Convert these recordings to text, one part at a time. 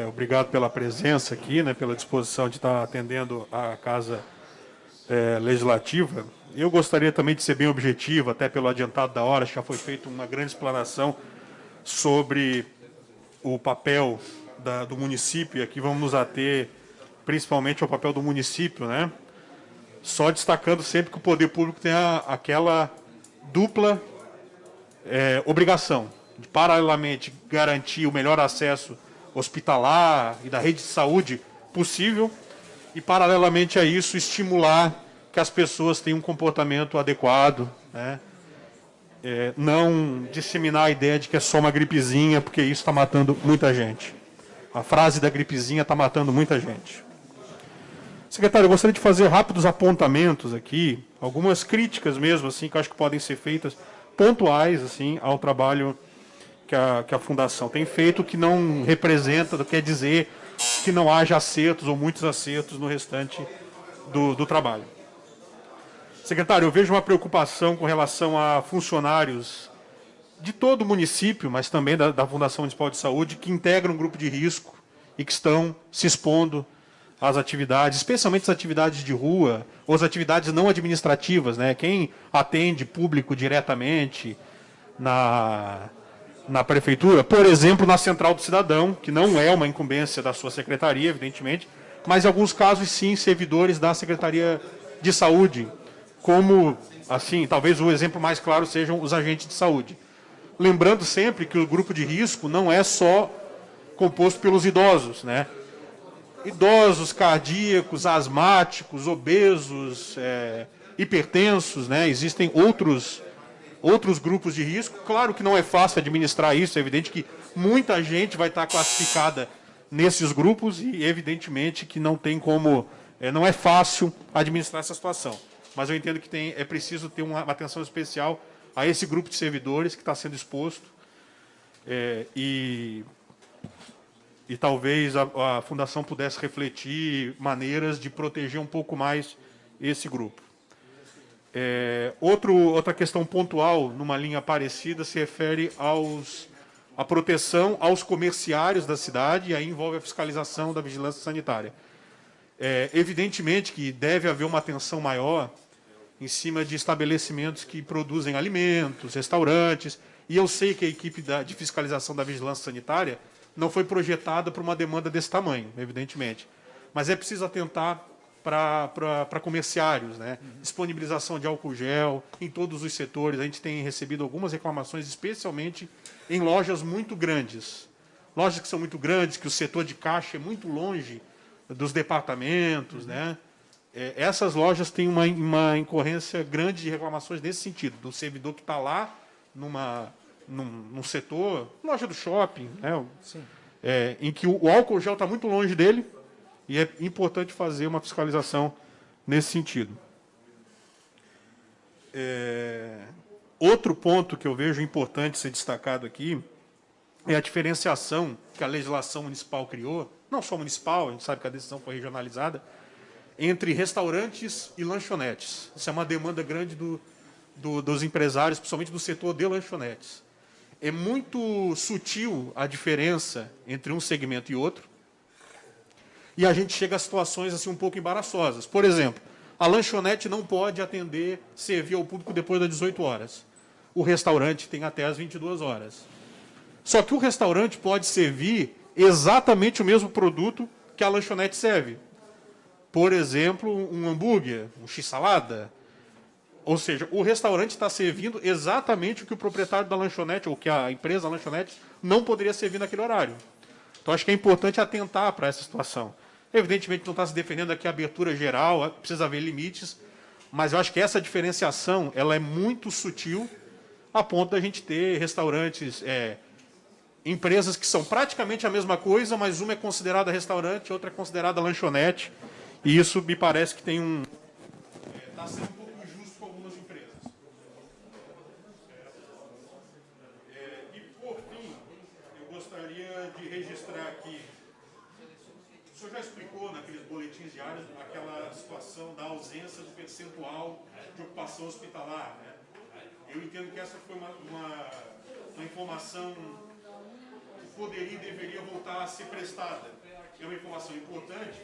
Obrigado pela presença aqui, né, pela disposição de estar atendendo a Casa Legislativa. Eu gostaria também de ser bem objetivo, até pelo adiantado da hora, já foi feita uma grande explanação sobre o papel do município, e aqui vamos nos ater principalmente ao papel do município, né? Só destacando sempre que o poder público tem aquela dupla obrigação de, paralelamente, garantir o melhor acesso hospitalar e da rede de saúde possível e, paralelamente a isso, estimular que as pessoas tenham um comportamento adequado, né? Não disseminar a ideia de que é só uma gripezinha, porque isso está matando muita gente. A frase da gripezinha está matando muita gente. Secretário, eu gostaria de fazer rápidos apontamentos aqui, algumas críticas mesmo, assim, que eu acho que podem ser feitas pontuais, assim, ao trabalho que a Fundação tem feito, que não representa, não quer dizer que não haja acertos ou muitos acertos no restante do trabalho. Secretário, eu vejo uma preocupação com relação a funcionários de todo o município, mas também da Fundação Municipal de Saúde, que integram um grupo de risco e que estão se expondo às atividades, especialmente as atividades de rua, ou as atividades não administrativas, né? Quem atende público diretamente na prefeitura, por exemplo, na Central do Cidadão, que não é uma incumbência da sua secretaria, evidentemente, mas em alguns casos, sim, servidores da Secretaria de Saúde, como, assim, talvez o exemplo mais claro sejam os agentes de saúde. Lembrando sempre que o grupo de risco não é só composto pelos idosos, né? Idosos, cardíacos, asmáticos, obesos, hipertensos, né? Existem outros grupos de risco. Claro que não é fácil administrar isso, é evidente que muita gente vai estar classificada nesses grupos e evidentemente que não tem como, não é fácil administrar essa situação. Mas eu entendo que é preciso ter uma atenção especial a esse grupo de servidores que está sendo exposto e talvez a Fundação pudesse refletir maneiras de proteger um pouco mais esse grupo. Outra questão pontual, numa linha parecida, se refere à proteção aos comerciários da cidade, e aí envolve a fiscalização da vigilância sanitária. Evidentemente que deve haver uma atenção maior em cima de estabelecimentos que produzem alimentos, restaurantes, e eu sei que a equipe de fiscalização da vigilância sanitária não foi projetada para uma demanda desse tamanho, evidentemente. Mas é preciso atentar para comerciários, né? Disponibilização de álcool gel em todos os setores. A gente tem recebido algumas reclamações, especialmente em lojas muito grandes. Lojas que são muito grandes, que o setor de caixa é muito longe dos departamentos, né? Essas lojas têm uma incorrência grande de reclamações nesse sentido, do servidor que está lá num setor, loja do shopping, né? Em que o álcool gel está muito longe dele, e é importante fazer uma fiscalização nesse sentido. Outro ponto que eu vejo importante ser destacado aqui é a diferenciação que a legislação municipal criou, não só municipal, a gente sabe que a decisão foi regionalizada, entre restaurantes e lanchonetes. Isso é uma demanda grande dos empresários, principalmente do setor de lanchonetes. É muito sutil a diferença entre um segmento e outro, e a gente chega a situações assim um pouco embaraçosas. Por exemplo, a lanchonete não pode servir ao público depois das 18 horas. O restaurante tem até as 22 horas. Só que o restaurante pode servir exatamente o mesmo produto que a lanchonete serve. Por exemplo, um hambúrguer, um x-salada. Ou seja, o restaurante está servindo exatamente o que o proprietário da lanchonete, ou que a empresa da lanchonete, não poderia servir naquele horário. Então, acho que é importante atentar para essa situação. Evidentemente, não está se defendendo aqui a abertura geral, precisa haver limites, mas eu acho que essa diferenciação ela é muito sutil, a ponto da gente ter restaurantes, empresas que são praticamente a mesma coisa, mas uma é considerada restaurante, outra é considerada lanchonete, e isso me parece que tem está sendo um pouco injusto com algumas empresas. E, por fim, eu gostaria de registrar aqui. O senhor já explicou naqueles boletins diários aquela situação da ausência do percentual de ocupação hospitalar, né? Eu entendo que essa foi uma informação poderia e deveria voltar a ser prestada. É uma informação importante.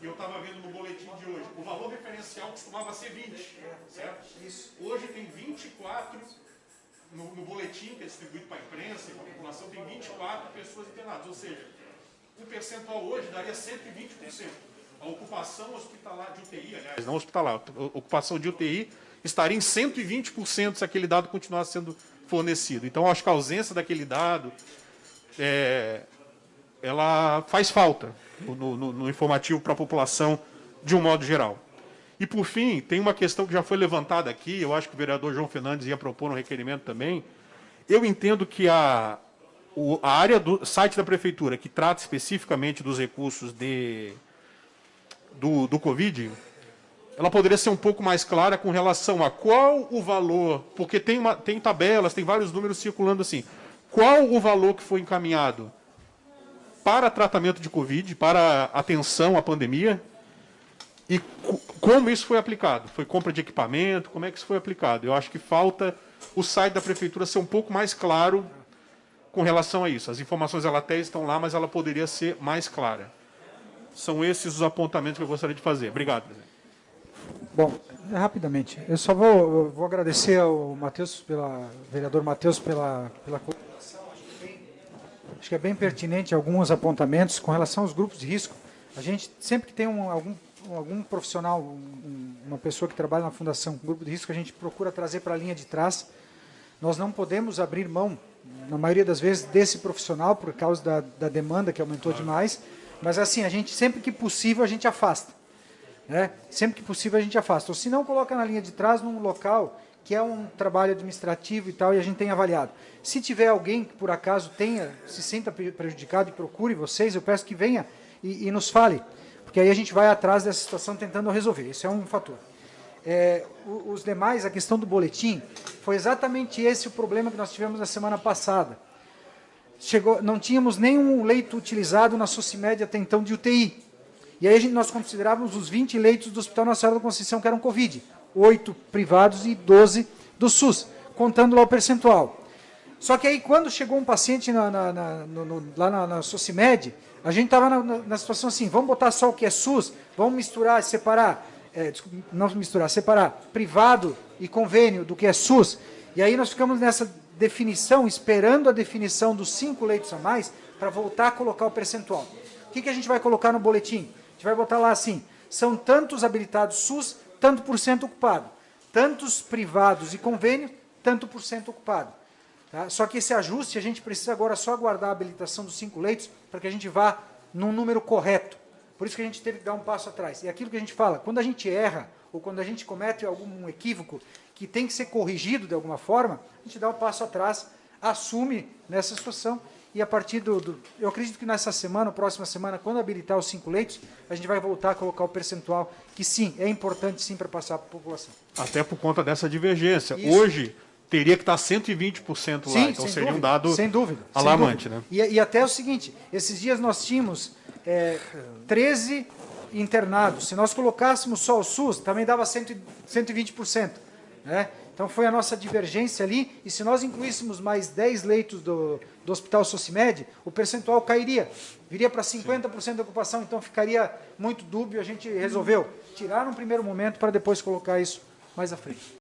E eu estava vendo no boletim de hoje. O valor referencial costumava ser 20, certo? Isso. Hoje tem 24, no boletim que é distribuído para a imprensa e para a população, tem 24 pessoas internadas. Ou seja, o percentual hoje daria 120%. A ocupação hospitalar de UTI, aliás, não hospitalar, a ocupação de UTI estaria em 120% se aquele dado continuasse sendo fornecido. Então, eu acho que a ausência daquele dado ela faz falta no informativo para a população de um modo geral. E, por fim, tem uma questão que já foi levantada aqui, eu acho que o vereador João Fernandes ia propor um requerimento também. Eu entendo que a área do site da Prefeitura, que trata especificamente dos recursos do Covid, ela poderia ser um pouco mais clara com relação a qual o valor, porque tem tabelas, tem vários números circulando assim, qual o valor que foi encaminhado para tratamento de Covid, para atenção à pandemia, e como isso foi aplicado. Foi compra de equipamento, como é que isso foi aplicado? Eu acho que falta o site da Prefeitura ser um pouco mais claro com relação a isso. As informações ela até estão lá, mas ela poderia ser mais clara. São esses os apontamentos que eu gostaria de fazer. Obrigado, presidente. Bom, rapidamente, eu só vou agradecer ao Matheus, vereador Matheus, pela colaboração. Acho que é bem pertinente alguns apontamentos com relação aos grupos de risco. A gente, sempre que tem algum profissional, uma pessoa que trabalha na fundação com grupo de risco, a gente procura trazer para a linha de trás. Nós não podemos abrir mão, na maioria das vezes, desse profissional, por causa da demanda que aumentou demais, mas assim, a gente, sempre que possível, a gente afasta. Sempre que possível a gente afasta. Ou se não, coloca na linha de trás, num local que é um trabalho administrativo e tal, e a gente tem avaliado. Se tiver alguém que, por acaso, se sinta prejudicado e procure vocês, eu peço que venha e nos fale, porque aí a gente vai atrás dessa situação tentando resolver. Isso é um fator. Os demais, a questão do boletim, foi exatamente esse o problema que nós tivemos na semana passada. Não tínhamos nenhum leito utilizado na Socimed até então de UTI. E aí nós considerávamos os 20 leitos do Hospital Nossa Senhora da Conceição que eram Covid, 8 privados e 12 do SUS, contando lá o percentual. Só que aí, quando chegou um paciente lá na Socimed, a gente estava na situação assim, vamos botar só o que é SUS, vamos misturar, separar privado e convênio do que é SUS. E aí nós ficamos nessa definição, esperando a definição dos 5 leitos a mais, para voltar a colocar o percentual. O que a gente vai colocar no boletim? A gente vai botar lá assim, são tantos habilitados SUS, tanto por cento ocupado. Tantos privados e convênio, tanto por cento ocupado. Tá? Só que esse ajuste, a gente precisa agora só aguardar a habilitação dos 5 leitos, para que a gente vá num número correto. Por isso que a gente teve que dar um passo atrás. E aquilo que a gente fala, quando a gente erra, ou quando a gente comete algum equívoco, que tem que ser corrigido de alguma forma, a gente dá um passo atrás, assume nessa situação, e a partir eu acredito que nessa semana, próxima semana, quando habilitar os 5 leitos, a gente vai voltar a colocar o percentual, que sim, é importante sim para passar para a população. Até por conta dessa divergência. Isso. Hoje, teria que estar 120% lá, sim, então seria dúvida, um dado sem dúvida, alarmante. Sem dúvida. Né? E até o seguinte, esses dias nós tínhamos 13 internados. Se nós colocássemos só o SUS, também dava 120%. Né? Então foi a nossa divergência ali, e se nós incluíssemos mais 10 leitos do Hospital Socimed, o percentual cairia, viria para 50% de ocupação, então ficaria muito dúbio, a gente resolveu tirar num primeiro momento para depois colocar isso mais à frente.